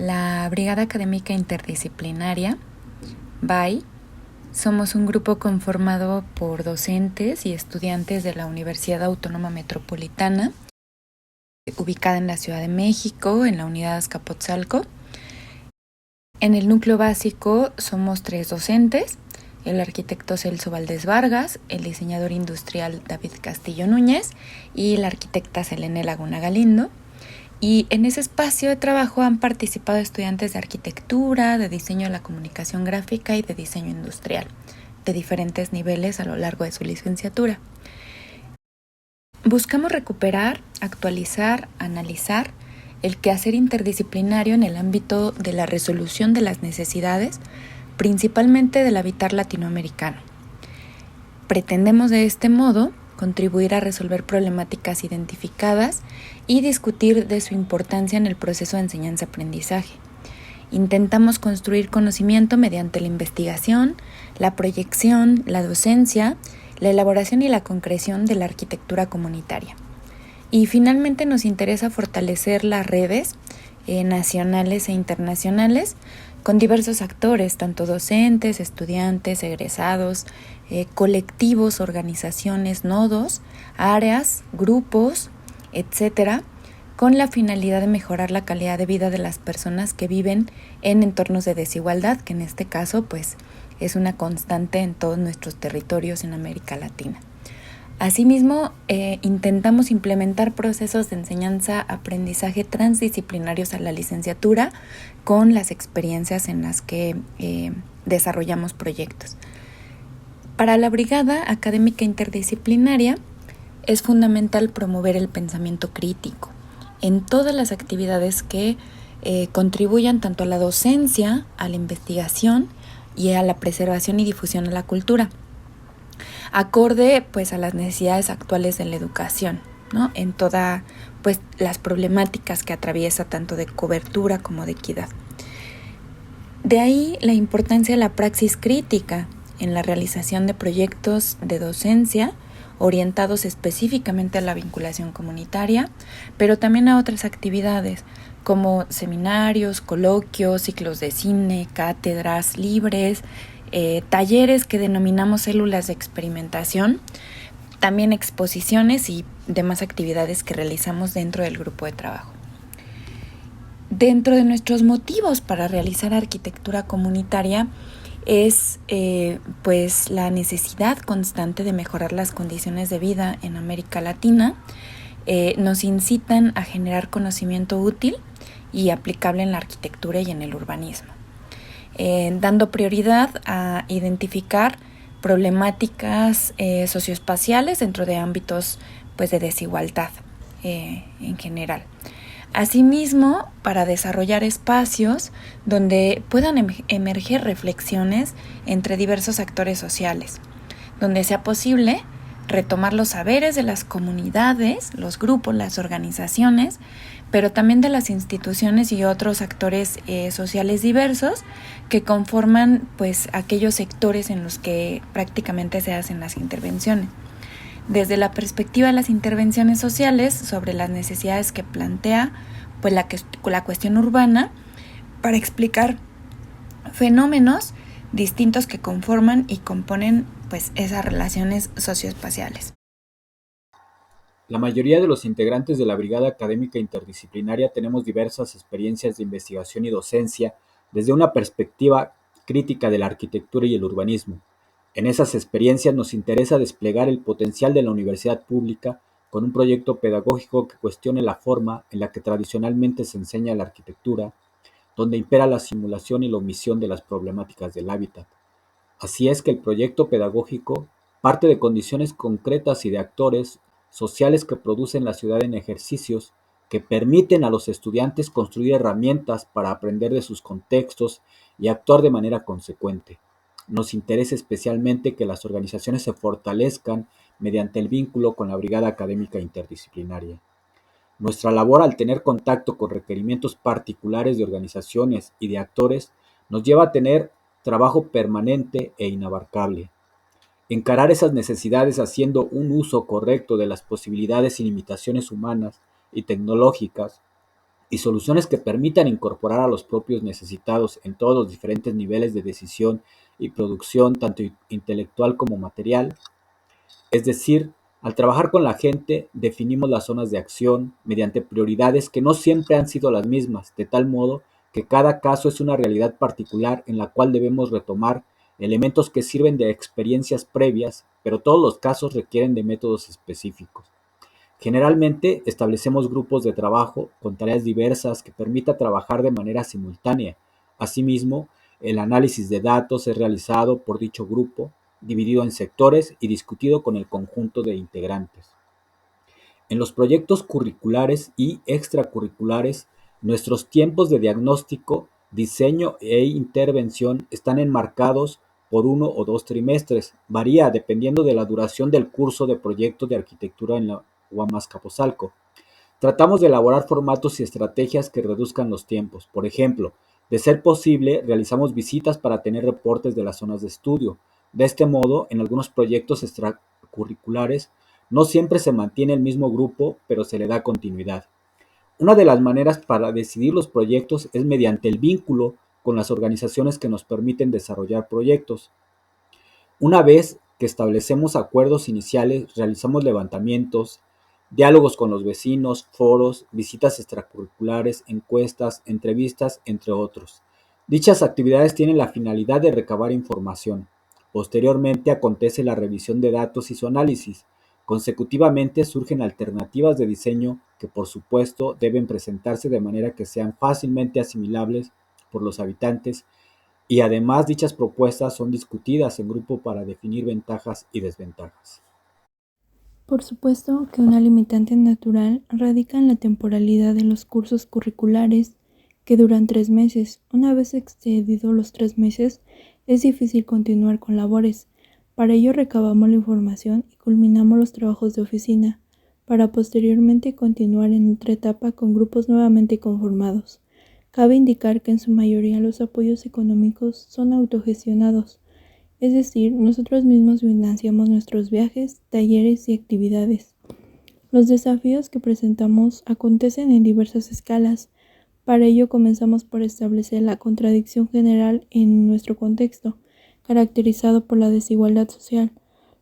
La Brigada Académica Interdisciplinaria, BAI, somos un grupo conformado por docentes y estudiantes de la Universidad Autónoma Metropolitana, ubicada en la Ciudad de México, en la unidad Azcapotzalco. En el núcleo básico somos 3 docentes: el arquitecto Celso Valdés Vargas, el diseñador industrial David Castillo Núñez y la arquitecta Selene Laguna Galindo. Y en ese espacio de trabajo han participado estudiantes de arquitectura, de diseño de la comunicación gráfica y de diseño industrial, de diferentes niveles a lo largo de su licenciatura. Buscamos recuperar, actualizar, analizar el quehacer interdisciplinario en el ámbito de la resolución de las necesidades, principalmente del habitar latinoamericano. Pretendemos de este modo contribuir a resolver problemáticas identificadas y discutir de su importancia en el proceso de enseñanza-aprendizaje. Intentamos construir conocimiento mediante la investigación, la proyección, la docencia, la elaboración y la concreción de la arquitectura comunitaria. Y finalmente nos interesa fortalecer las redes nacionales e internacionales con diversos actores, tanto docentes, estudiantes, egresados, colectivos, organizaciones, nodos, áreas, grupos, etcétera, con la finalidad de mejorar la calidad de vida de las personas que viven en entornos de desigualdad, que en este caso pues es una constante en todos nuestros territorios en América Latina. Asimismo, intentamos implementar procesos de enseñanza-aprendizaje transdisciplinarios a la licenciatura con las experiencias en las que desarrollamos proyectos. Para la Brigada Académica Interdisciplinaria es fundamental promover el pensamiento crítico en todas las actividades que contribuyan tanto a la docencia, a la investigación y a la preservación y difusión de la cultura, acorde pues a las necesidades actuales de la educación, ¿no? En todas pues las problemáticas que atraviesa, tanto de cobertura como de equidad. De ahí la importancia de la praxis crítica en la realización de proyectos de docencia orientados específicamente a la vinculación comunitaria, pero también a otras actividades como seminarios, coloquios, ciclos de cine, cátedras libres, talleres que denominamos células de experimentación, también exposiciones y demás actividades que realizamos dentro del grupo de trabajo. Dentro de nuestros motivos para realizar arquitectura comunitaria es pues la necesidad constante de mejorar las condiciones de vida en América Latina. Nos incitan a generar conocimiento útil y aplicable en la arquitectura y en el urbanismo, dando prioridad a identificar problemáticas socioespaciales dentro de ámbitos pues, de desigualdad en general. Asimismo, para desarrollar espacios donde puedan emerger reflexiones entre diversos actores sociales, donde sea posible retomar los saberes de las comunidades, los grupos, las organizaciones, pero también de las instituciones y otros actores sociales diversos que conforman pues aquellos sectores en los que prácticamente se hacen las intervenciones. Desde la perspectiva de las intervenciones sociales sobre las necesidades que plantea pues la cuestión urbana, para explicar fenómenos distintos que conforman y componen pues esas relaciones socioespaciales. La mayoría de los integrantes de la Brigada Académica Interdisciplinaria tenemos diversas experiencias de investigación y docencia desde una perspectiva crítica de la arquitectura y el urbanismo. En esas experiencias nos interesa desplegar el potencial de la universidad pública con un proyecto pedagógico que cuestione la forma en la que tradicionalmente se enseña la arquitectura, donde impera la simulación y la omisión de las problemáticas del hábitat. Así es que el proyecto pedagógico parte de condiciones concretas y de actores sociales que producen la ciudad en ejercicios que permiten a los estudiantes construir herramientas para aprender de sus contextos y actuar de manera consecuente. Nos interesa especialmente que las organizaciones se fortalezcan mediante el vínculo con la Brigada Académica Interdisciplinaria. Nuestra labor, al tener contacto con requerimientos particulares de organizaciones y de actores, nos lleva a tener trabajo permanente e inabarcable. Encarar esas necesidades haciendo un uso correcto de las posibilidades y limitaciones humanas y tecnológicas y soluciones que permitan incorporar a los propios necesitados en todos los diferentes niveles de decisión y producción, tanto intelectual como material. Es decir, al trabajar con la gente, definimos las zonas de acción mediante prioridades que no siempre han sido las mismas, de tal modo que cada caso es una realidad particular en la cual debemos retomar elementos que sirven de experiencias previas, pero todos los casos requieren de métodos específicos. Generalmente establecemos grupos de trabajo con tareas diversas que permita trabajar de manera simultánea. Asimismo, el análisis de datos es realizado por dicho grupo, dividido en sectores y discutido con el conjunto de integrantes. En los proyectos curriculares y extracurriculares, nuestros tiempos de diagnóstico, diseño e intervención están enmarcados por 1 o 2 trimestres. Varía dependiendo de la duración del curso de proyecto de arquitectura en la UAM Azcapotzalco. Tratamos de elaborar formatos y estrategias que reduzcan los tiempos. Por ejemplo, de ser posible, realizamos visitas para tener reportes de las zonas de estudio. De este modo, en algunos proyectos extracurriculares, no siempre se mantiene el mismo grupo, pero se le da continuidad. Una de las maneras para decidir los proyectos es mediante el vínculo con las organizaciones que nos permiten desarrollar proyectos. Una vez que establecemos acuerdos iniciales, realizamos levantamientos, diálogos con los vecinos, foros, visitas extracurriculares, encuestas, entrevistas, entre otros. Dichas actividades tienen la finalidad de recabar información. Posteriormente acontece la revisión de datos y su análisis. Consecutivamente surgen alternativas de diseño que, por supuesto, deben presentarse de manera que sean fácilmente asimilables por los habitantes, y además dichas propuestas son discutidas en grupo para definir ventajas y desventajas. Por supuesto que una limitante natural radica en la temporalidad de los cursos curriculares, que duran 3 meses. Una vez excedidos los 3 meses, es difícil continuar con labores. Para ello recabamos la información y culminamos los trabajos de oficina, para posteriormente continuar en otra etapa con grupos nuevamente conformados. Cabe indicar que en su mayoría los apoyos económicos son autogestionados, es decir, nosotros mismos financiamos nuestros viajes, talleres y actividades. Los desafíos que presentamos acontecen en diversas escalas. Para ello comenzamos por establecer la contradicción general en nuestro contexto, caracterizado por la desigualdad social,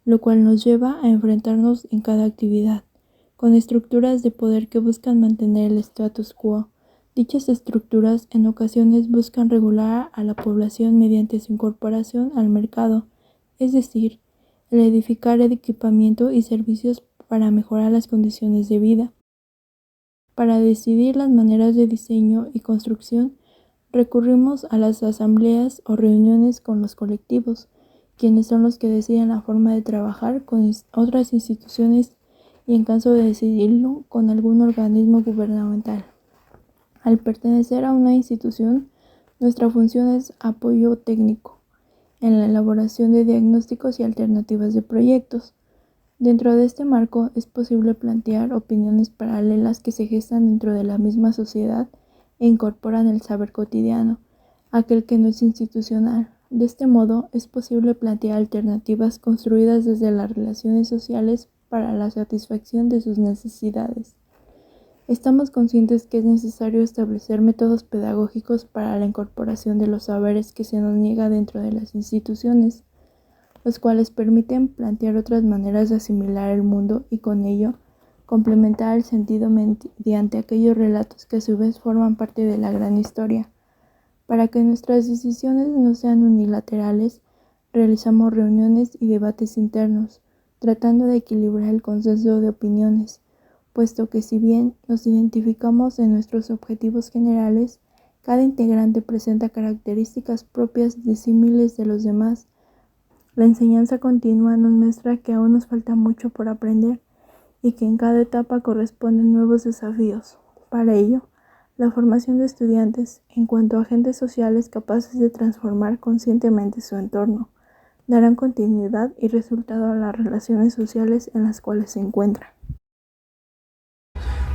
lo cual nos lleva a enfrentarnos en cada actividad, con estructuras de poder que buscan mantener el status quo. Dichas estructuras en ocasiones buscan regular a la población mediante su incorporación al mercado, es decir, el edificar el equipamiento y servicios para mejorar las condiciones de vida. Para decidir las maneras de diseño y construcción, recurrimos a las asambleas o reuniones con los colectivos, quienes son los que deciden la forma de trabajar con otras instituciones y, en caso de decidirlo, con algún organismo gubernamental. Al pertenecer a una institución, nuestra función es apoyo técnico en la elaboración de diagnósticos y alternativas de proyectos. Dentro de este marco es posible plantear opiniones paralelas que se gestan dentro de la misma sociedad e incorporan el saber cotidiano, aquel que no es institucional. De este modo es posible plantear alternativas construidas desde las relaciones sociales para la satisfacción de sus necesidades. Estamos conscientes que es necesario establecer métodos pedagógicos para la incorporación de los saberes que se nos niega dentro de las instituciones, los cuales permiten plantear otras maneras de asimilar el mundo y con ello complementar el sentido mediante aquellos relatos que a su vez forman parte de la gran historia. Para que nuestras decisiones no sean unilaterales, realizamos reuniones y debates internos, tratando de equilibrar el consenso de opiniones, puesto que si bien nos identificamos en nuestros objetivos generales, cada integrante presenta características propias disímiles de los demás. La enseñanza continua nos muestra que aún nos falta mucho por aprender y que en cada etapa corresponden nuevos desafíos. Para ello, la formación de estudiantes, en cuanto a agentes sociales capaces de transformar conscientemente su entorno, darán continuidad y resultado a las relaciones sociales en las cuales se encuentran.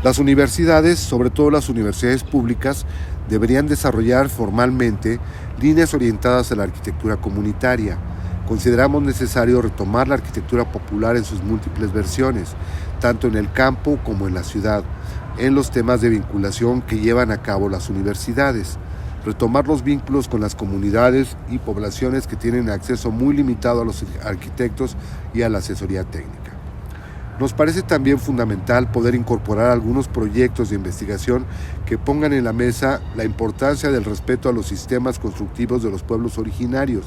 Las universidades, sobre todo las universidades públicas, deberían desarrollar formalmente líneas orientadas a la arquitectura comunitaria. Consideramos necesario retomar la arquitectura popular en sus múltiples versiones, tanto en el campo como en la ciudad, en los temas de vinculación que llevan a cabo las universidades, retomar los vínculos con las comunidades y poblaciones que tienen acceso muy limitado a los arquitectos y a la asesoría técnica. Nos parece también fundamental poder incorporar algunos proyectos de investigación que pongan en la mesa la importancia del respeto a los sistemas constructivos de los pueblos originarios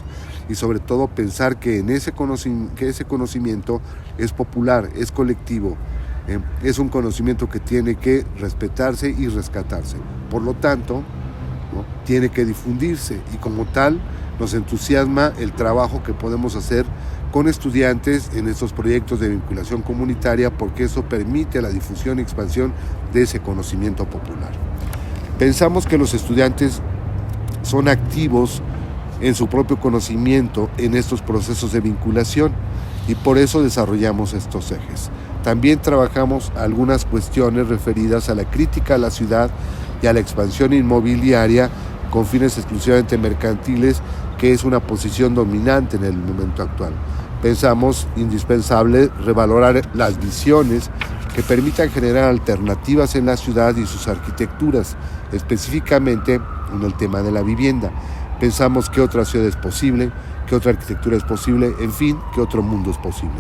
y sobre todo pensar que ese conocimiento es popular, es colectivo, es un conocimiento que tiene que respetarse y rescatarse. Por lo tanto, ¿no?, tiene que difundirse y como tal nos entusiasma el trabajo que podemos hacer con estudiantes en estos proyectos de vinculación comunitaria porque eso permite la difusión y expansión de ese conocimiento popular. Pensamos que los estudiantes son activos en su propio conocimiento en estos procesos de vinculación y por eso desarrollamos estos ejes. También trabajamos algunas cuestiones referidas a la crítica a la ciudad y a la expansión inmobiliaria con fines exclusivamente mercantiles, que es una posición dominante en el momento actual. Pensamos indispensable revalorar las visiones que permitan generar alternativas en la ciudad y sus arquitecturas, específicamente en el tema de la vivienda. Pensamos qué otra ciudad es posible, qué otra arquitectura es posible, en fin, qué otro mundo es posible.